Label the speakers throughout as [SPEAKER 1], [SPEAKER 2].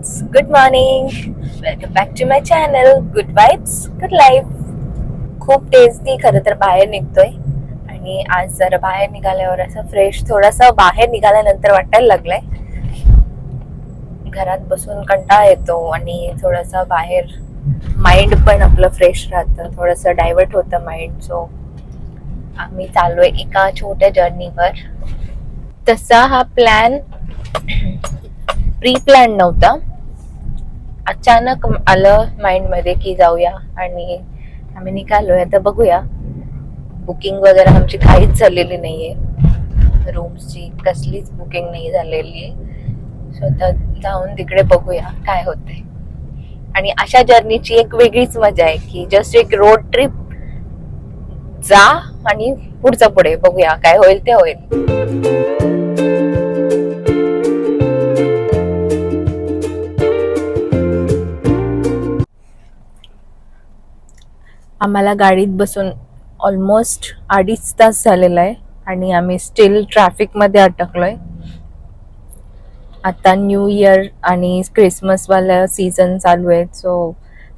[SPEAKER 1] Guys, good morning. Welcome back to my channel good vibes good life. खूप डेजनी खरं तर बाहेर निघतोय आणि आज जरा बाहेर निघाल्यावर असं फ्रेश, थोडासा बाहेर निघाल्यानंतर वाटायला लागलंय. घरात बसून कंटाळा येतो आणि थोडासा बाहेर माइंड पण आपलं फ्रेश राहतं, थोडंसं डायव्हर्ट होतं माइंड. सो आम्ही चाललोय एका छोट्या जर्नीवर. तसा हा प्लॅन प्री प्लॅन नव्हता, अचानक आलं माइंड मध्ये की जाऊया आणि आम्ही निघालोय. आता बघूया, बुकिंग वगैरे आमची काहीच झालेली नाहीये, रूम्सची कसलीच बुकिंग नाही झालेली आहे. सो आता जाऊन तिकडे बघूया काय होतंय. आणि अशा जर्नीची एक वेगळीच मजा आहे की जस्ट एक रोड ट्रिप, जा आणि पुढचं पुढे बघूया काय होईल ते होईल. आम्हाला गाडीत बसून ऑलमोस्ट 2.5 तास झालेला आहे आणि आम्ही स्टील ट्रॅफिकमध्ये अटकलोय. आता न्यू इयर आणि क्रिसमसवाला सीझन चालू आहे, सो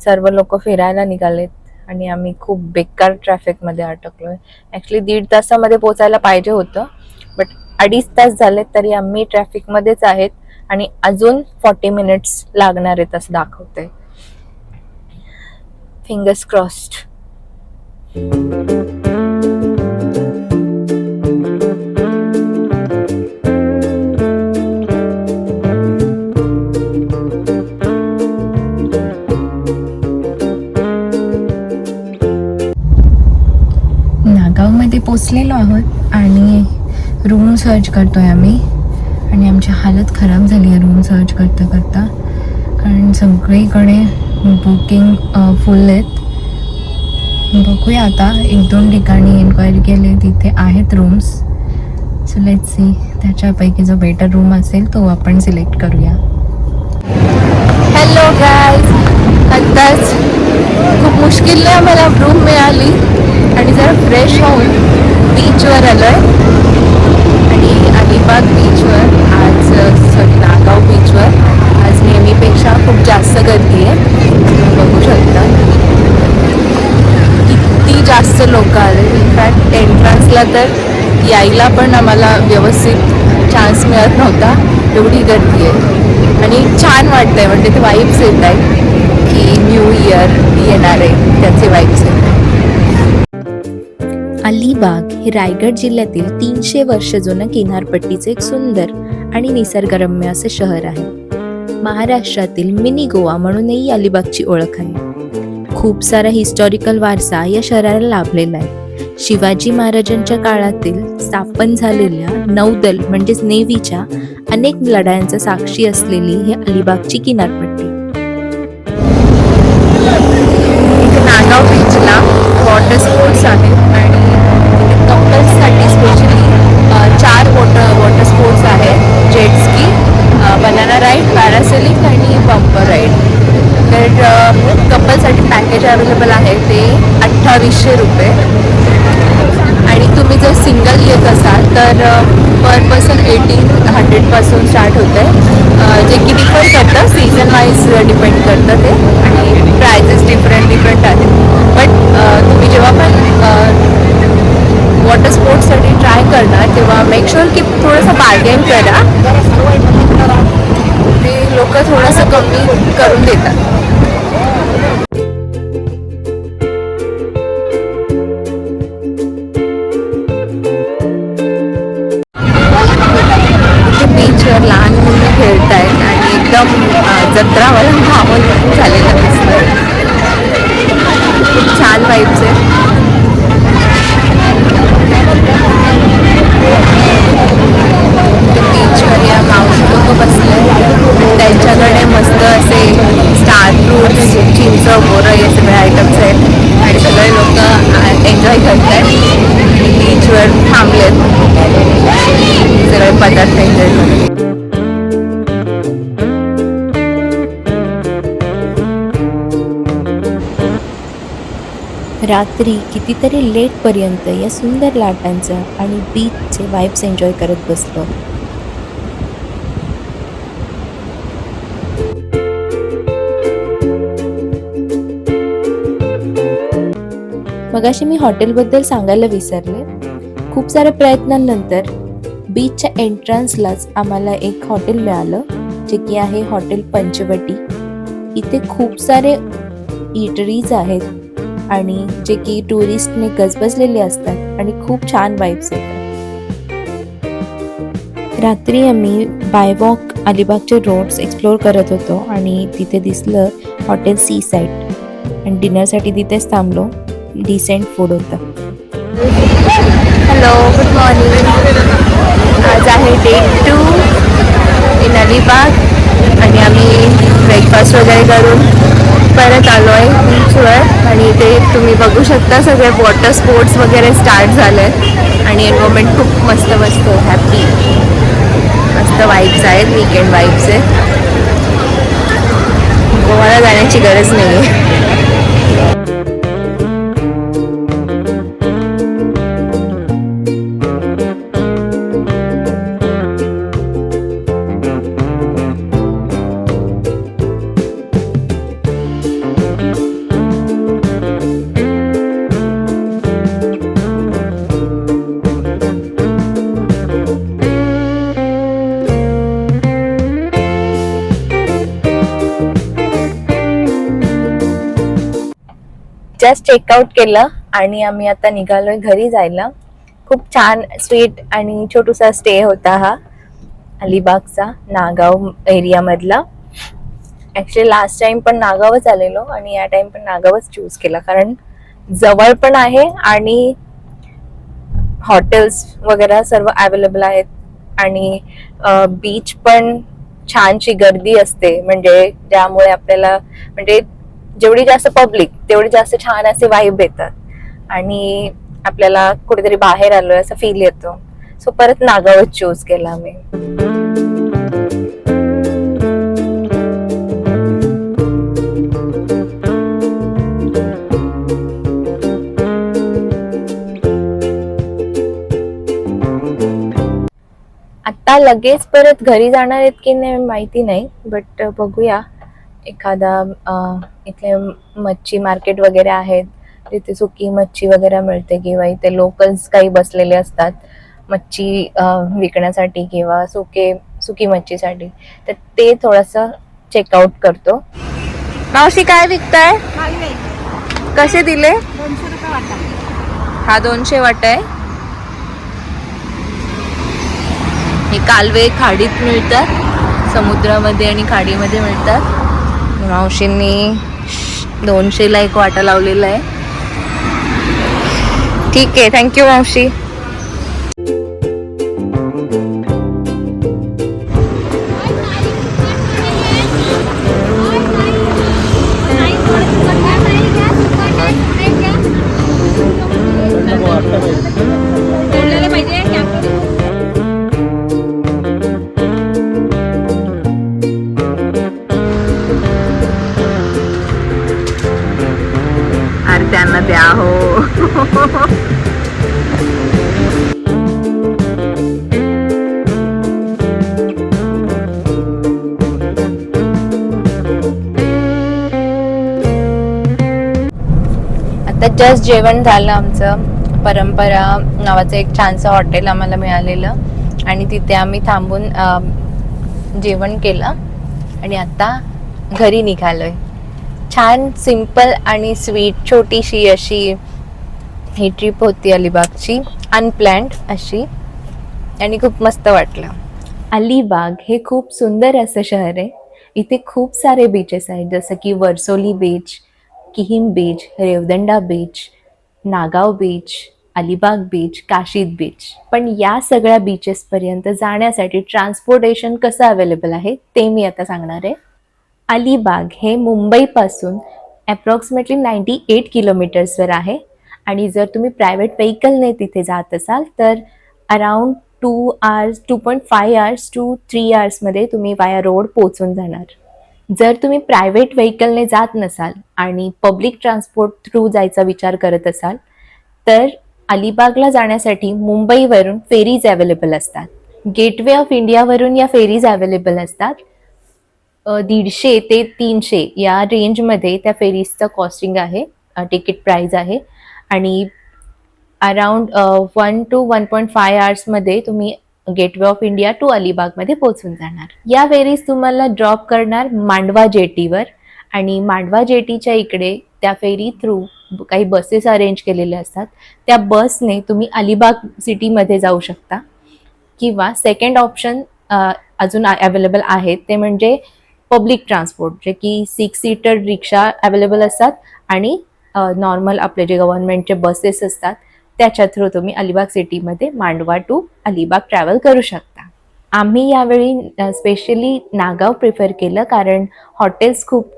[SPEAKER 1] सर्व लोक फिरायला निघालेत आणि आम्ही खूप बेकार ट्रॅफिकमध्ये अटकलोय. ॲक्च्युली 1.5 तासामध्ये पोचायला पाहिजे होतं, बट 2.5 तास झालेत तरी आम्ही ट्रॅफिकमध्येच आहेत आणि अजून 40 मिनिट्स लागणार आहेत असं दाखवतंय. Fingers crossed. नागावमध्ये पोचलेलो आहोत आणि रूम सर्च करतोय आम्ही आणि आमची हालत खराब झाली आहे रूम सर्च करता करता, कारण सगळीकडे बुकिंग फुल आहेत. बघूया आता, 1-2 ठिकाणी इन्क्वायरी केली, तिथे आहेत रूम्स. सो लेट्स सी, त्याच्यापैकी जो बेटर रूम असेल तो आपण सिलेक्ट करूया. हॅलो गाईज, आत्ताच खूप मुश्किलने आम्हाला रूम मिळाली आणि जरा फ्रेश होऊन बीचवर आलो आहे. आणि अलिबाग बीचवर आज, नागाव बीचवर आज नेहमीपेक्षा खूप जास्त गर्दी आहे. बघू शकता किती जास्त लोक आले. इनफॅक्ट एंट्रन्सला तर यायला पण आम्हाला व्यवस्थित चान्स मिळत नव्हता, एवढी गर्दी आहे. आणि छान वाटतंय, म्हणजे ते वाईब्स येत आहेत की न्यू इयर येणार आहे, त्याचे वाईब्स आहेत. अलिबाग हे रायगड जिल्ह्यातील 300 वर्ष जुनं किनारपट्टीचे एक सुंदर आणि निसर्गरम्य असे शहर आहे. महाराष्ट्रातील मिनी गोवा म्हणूनही अलिबागची ओळख आहे. खूप सारा हिस्टॉरिकल वारसा या शहराला लाभलेला आहे. शिवाजी महाराजांच्या काळातील स्थापन झालेल्या नौदल म्हणजेच नेव्हीच्या अनेक लढायांचा साक्षी असलेली ही अलिबागची किनारपट्टी. नागाव बीचला वॉटर स्पोर्ट्स आहेत आणि कपल्ससाठी स्पेशली 4 वॉटर स्पोर्ट्स आहेत. Jet ski, banana ride, parasailing आणि बंपर राईड. तर कपलसाठी पॅकेज अवेलेबल आहे ते 2800 रुपये. आणि तुम्ही जर सिंगल येत असाल तर पर पर्सन 1800 पासून स्टार्ट होतं आहे, जे की डिपेंड करतं, सीझन वाईज डिपेंड करतं ते, आणि प्राइजेस डिफरंट आहेत. बट तुम्ही जेव्हा पण वॉटर स्पोर्ट्ससाठी ट्राय करणार तेव्हा मेक शुअर की थोडंसं बार्गेन करा, ते लोक थोडंसं कमी करून देतात. बीचवर लहान मुलं खेळत आहेत आणि एकदम जत्रावाला माहोल झालेला दिसतं. खूप छान वाईब्स आहे. बीचवर या मावशी लोक बसले, त्यांच्याकडे मस्त असे स्टार फ्रूट्स, चिंच, बोरं हे सगळे आयटम्स आहेत आणि सगळे लोक एन्जॉय करत आहेत. बीचवर थांबलेत, सगळे पदार्थ एन्जॉय करतात. रात्री कितीतरी लेटपर्यंत या सुंदर लाटांचा आणि बीचचे वाईब्स एन्जॉय करत बसलो. मगाशी मी हॉटेलबद्दल सांगायला विसरले. खूप साऱ्या प्रयत्नांनंतर बीचच्या एंट्रन्सलाच आम्हाला एक हॉटेल मिळालं, जे की आहे हॉटेल पंचवटी. इथे खूप सारे इटरीज आहेत आणि जे की टुरिस्टने गजबजलेले असतात आणि खूप छान वाईब्स येतात. रात्री आम्ही बाय वॉक अलिबागचे रोड्स एक्सप्लोअर करत होतो आणि तिथे दिसलं हॉटेल सी साईड आणि डिनरसाठी तिथेच थांबलो. डिसेंट फूड होतं. Hello, good morning. आज आहे डे 2 इन अलिबाग आणि आम्ही ब्रेकफास्ट वगैरे करून परत आलो आहे बीचवर आणि इथे तुम्ही बघू शकता सगळे वॉटर स्पोर्ट्स वगैरे स्टार्ट झाले आहेत आणि एन्व्हायरमेंट खूप मस्त मस्त हॅपी मस्त वाईब्स आहेत, वीकेंड वाईब्स आहेत. गोव्याला जाण्याची गरज नाही आहे. जस्ट चेकआउट केलं आणि आम्ही आता निघालोय घरी जायला. खूप छान स्वीट आणि छोटूसा स्टे होता हा अलिबागचा नागाव एरियामधला. ॲक्च्युली लास्ट टाइम पण नागावच आलेलो आणि या टाइम पण नागावच चूज केला कारण जवळ पण आहे आणि हॉटेल्स वगैरे सर्व अवेलेबल आहेत आणि बीच पण छानशी गर्दी असते, म्हणजे ज्यामुळे आपल्याला म्हणजे जेवढी जास्त पब्लिक तेवढी जास्त छान असे वाईब येतात आणि आपल्याला कुठेतरी बाहेर आलोय असं फील येतो. सो परत नागावच चूज केला मी. आता लगेच परत घरी जाणार आहेत की नाही माहिती नाही, बट बघूया. एखादा इथे मच्छी मार्केट वगैरे आहेत तिथे सुकी मच्छी वगैरे मिळते किंवा इथे लोकल्स काही बसलेले असतात मच्छी विकण्यासाठी किंवा सुकी मच्छीसाठी, तर ते थोडंसं चेकआउट करतो. मावशी काय विकताय? कसे दिले?
[SPEAKER 2] 200 रुपये वाटा.
[SPEAKER 1] हा 200 वाटा आहे. हे कालवे खाडीत मिळतात, समुद्रामध्ये आणि खाडीमध्ये मिळतात. मावशींनी 200ला एक वाटा लावलेला आहे. ठीक आहे, थँक्यू मावशी. अरे त्यांना द्या हो. आता जस्ट जेवण झालं आमचं. परंपरा नावाचं एक छानसं हॉटेल आम्हाला मिळालेलं आणि तिथे आम्ही थांबून जेवण केलं आणि आता घरी निघालोय. छान सिंपल आणि स्वीट छोटीशी अशी ही ट्रिप होती अलिबागची, अनप्लॅन्ड अशी, आणि खूप मस्त वाटलं. अलिबाग हे खूप सुंदर असं शहर आहे. इथे खूप सारे बीचेस आहेत, जसं की Varsoli beach, Kihim beach, Revdanda beach, Nagaon beach, Alibag beach, Kashid beach. पण या सगळ्या बीचेसपर्यंत जाण्यासाठी ट्रान्सपोर्टेशन कसं अवेलेबल आहे ते मी आता सांगणार आहे. अलिबाग हे मुंबईपासून अप्रॉक्सिमेटली 98 किलोमीटर्सवर आहे आणि जर तुम्ही प्रायव्हेट व्हेकलने तिथे जात असाल तर अराउंड 2.5 hours to 3 hours तुम्ही वाया रोड पोहोचून जाणार. जर तुम्ही प्रायव्हेट व्हेकलने जात नसाल आणि पब्लिक ट्रान्सपोर्ट थ्रू जायचा विचार करत असाल तर अलिबागला जाण्यासाठी मुंबईवरून फेरीज अवेलेबल असतात. गेटवे ऑफ इंडियावरून या फेरीज अवेलेबल असतात. 150 ते 300 या रेंजमध्ये त्या फेरीजचं कॉस्टिंग आहे, तिकीट प्राइस आहे आणि अराउंड 1 to 1.5 आवर्समध्ये तुम्ही गेटवे ऑफ इंडिया टू अलिबागमध्ये पोहोचून जाणार. या फेरीज तुम्हाला ड्रॉप करणार मांडवा जेटीवर आणि मांडवा जेटीच्या इकडे त्या फेरी थ्रू काही बसेस अरेंज केलेल्या असतात. त्या बसने तुम्ही अलिबाग सिटीमध्ये जाऊ शकता किंवा सेकंड ऑप्शन अजून अवेलेबल आहेत ते म्हणजे पब्लिक ट्रान्सपोर्ट, जे की 6 सीटर रिक्षा अवेलेबल असतात आणि नॉर्मल आपले जे गव्हर्नमेंटचे बसेस असतात त्याच्या थ्रू तुम्ही अलिबाग सिटीमध्ये मांडवा टू अलिबाग ट्रॅव्हल करू शकता. आम्ही यावेळी स्पेशली नागाव प्रिफर केलं कारण हॉटेल्स खूप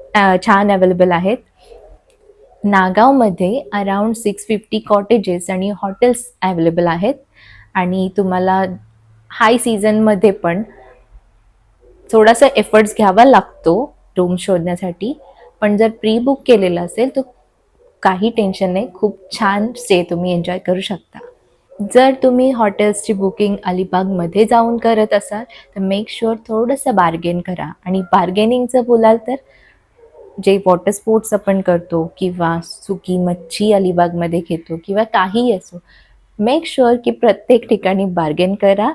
[SPEAKER 1] छान अवेलेबल आहेत. नागावमध्ये अराउंड 650 कॉटेजेस आणि हॉटेल्स अवेलेबल आहेत आणि तुम्हाला हाय सीझनमध्ये पण थोडासा एफर्ट्स घ्यावा लागतो रूम शोधण्यासाठी, पण जर प्री बुक केलेलं असेल तर काही टेन्शन नाही, खूप छान स्टे तुम्ही एन्जॉय करू शकता. जर तुम्ही हॉटेल्सची बुकिंग अलिबागमध्ये जाऊन करत असाल तर मेक शुअर थोडंसं बार्गेन करा. आणि बार्गेनिंगचं बोलाल तर जे वॉटर स्पोर्ट्स आपण करतो किंवा सुकी मच्छी अलिबागमध्ये घेतो किंवा काहीही असो, मेक शुअर की प्रत्येक ठिकाणी बार्गेन करा.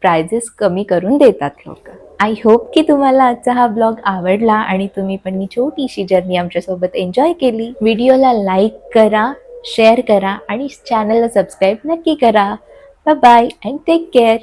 [SPEAKER 1] प्राइजेस कमी करून देतात लोक. आय होप की तुम्हाला आजचा हा ब्लॉग आवडला आणि तुम्ही पण ही छोटीशी जर्नी आमच्यासोबत एन्जॉय केली. व्हिडिओला लाईक करा, शेअर करा आणि चॅनलला सबस्क्राईब नक्की करा. Bye bye and take care.